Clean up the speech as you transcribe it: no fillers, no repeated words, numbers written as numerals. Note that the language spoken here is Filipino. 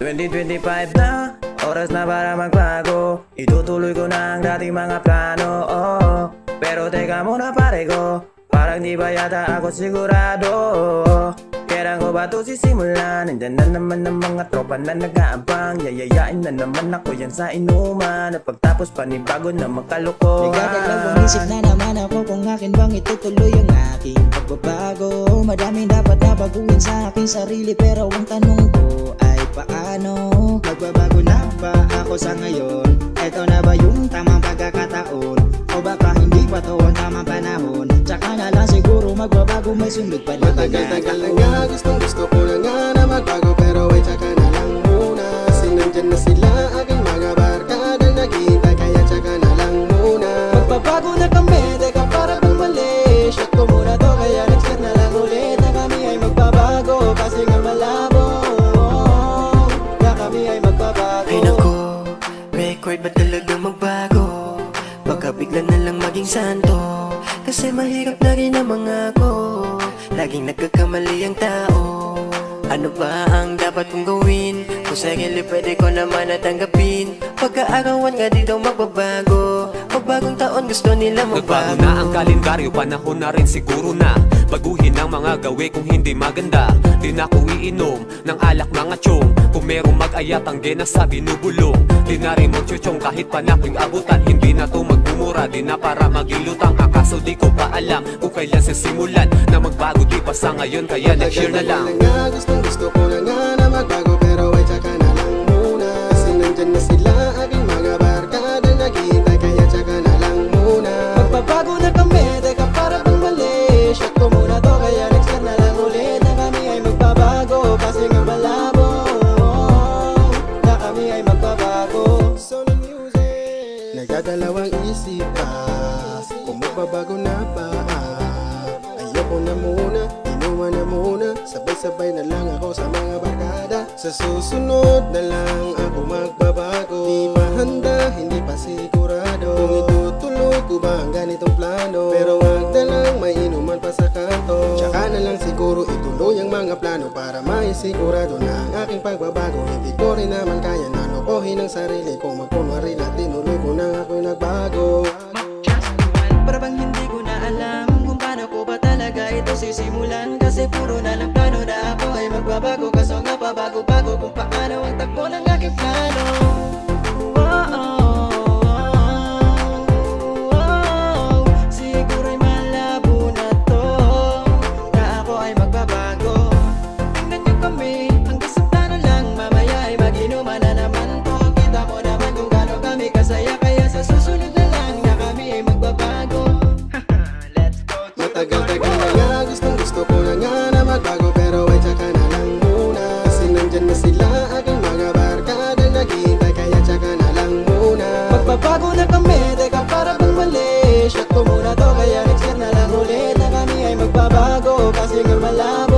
2025 na, oras na para magbago. Itutuloy ko na ang dating mga plano, pero teka muna pare ko, parang di ba yata ako sigurado. Kailan ko ba ito sisimulan? Nandiyan na naman ang mga tropa na nag-aabang. Yayayain na naman ako yan sa inuman. At pagtapos panibago na magkalokohan. Nagdadalawang isip na naman ako kung akin bang itutuloy ang aking pagbabago. Madaming dapat na baguhin sa aking sarili, pero ang tanong ko ay paano? Magbabago na ba ako sa ngayon? Ito na ba yung tamang pagkakataon? O baka hindi pa to ang tamang panahon? Tsaka na lang siguro magbabago, may sunod pa na Matagal-tagal na nga, gusto ko na nga na magbago, pero ay tsaka na lang muna. Sinandyan na sila, aking mga barkada naghihintay, kaya tsaka na lang muna. Magbabago na kami, teka para bang mali. Shot ko muna to, kaya next year na lang ulit na kami ay magbabago, kasi nga malabo na kami ay magbabago. Ay nako, record ba talaga magbago? Baka bigla na lang maging santo, kasi mahirap na rin ang mga ko. Laging nagkakamali ang tao. Ano ba ang dapat kong gawin? Kung sarili pwede ko naman natanggapin. Pagkaarawan nga dito magbabago. Pagbagong taon gusto nila magbago. Nagbago na ang kalendaryo, panahon na rin siguro na baguhin ang mga gawi kung hindi maganda. Di na ako iinom ng alak mga tiyong. Kung merong mag-ayat ang sa binubulong. Di na rin magchuchong kahit pa na ako'y abutan. Hindi na to magmumura, di na para magilutang. Kaso di ko pa alam kung kailan sisimulan na magbago, di pa sa ngayon, kaya next year na lang. Gusto ko na nga na magbago, pero ay tsaka na lang muna. Kasi nandyan na sila, aking mga barkada naghihintay, kaya tsaka na lang muna. Magbabago na kami, teka para bang mali. Shot ko muna to, kaya next year na lang ulit na kami ay magbabago, kasi nga malabo na kami ay magbabago. Solo music. Nagdadalawang isip pa kung magbabago na ba. Ayoko na muna, inuman na muna. Sabay-sabay na lang ako sa mga barkada. Sa susunod na lang ako magbabago. Di pa handa, hindi pa sigurado kung itutuloy ko ba ang ganitong plano. Pero wag na lang may inuman pa sa kanto. Tsaka na lang siguro ituloy ang mga plano, para maisigurado na ang aking pagbabago. Hindi ko rin naman kaya na lokohin ang sarili ko. Magkunwari na tinuloy ko na ako'y nagbago. Para bang hindi ko na alam kung paano ko ba talaga ito sisimulan. Kasi puro na lang plano na ako ay magbabago, kaso nga pabago-bago kung paano ang takbo ng aking plano. Siguro'y malabo na to, na ako ay magbabago. Tingnan nyo kami, hanggang sa plano lang, mamaya ay mag-inuman na naman to. Kita mo naman kung gaano kami kasaya, kaya sa susunod na lang na kami ay magbabago. Let's go. Matagal-tagal na nga, gusto ko na nga na magbago, pero ay tsaka na lang muna. Kasi nandyan na sila, aking mga barkada naghihintay, kaya tsaka na lang muna. Magbabago na kami, teka para bang mali. Shot ko muna to, kaya next year na lang ulit na kami ay magbabago, kasi nga malabo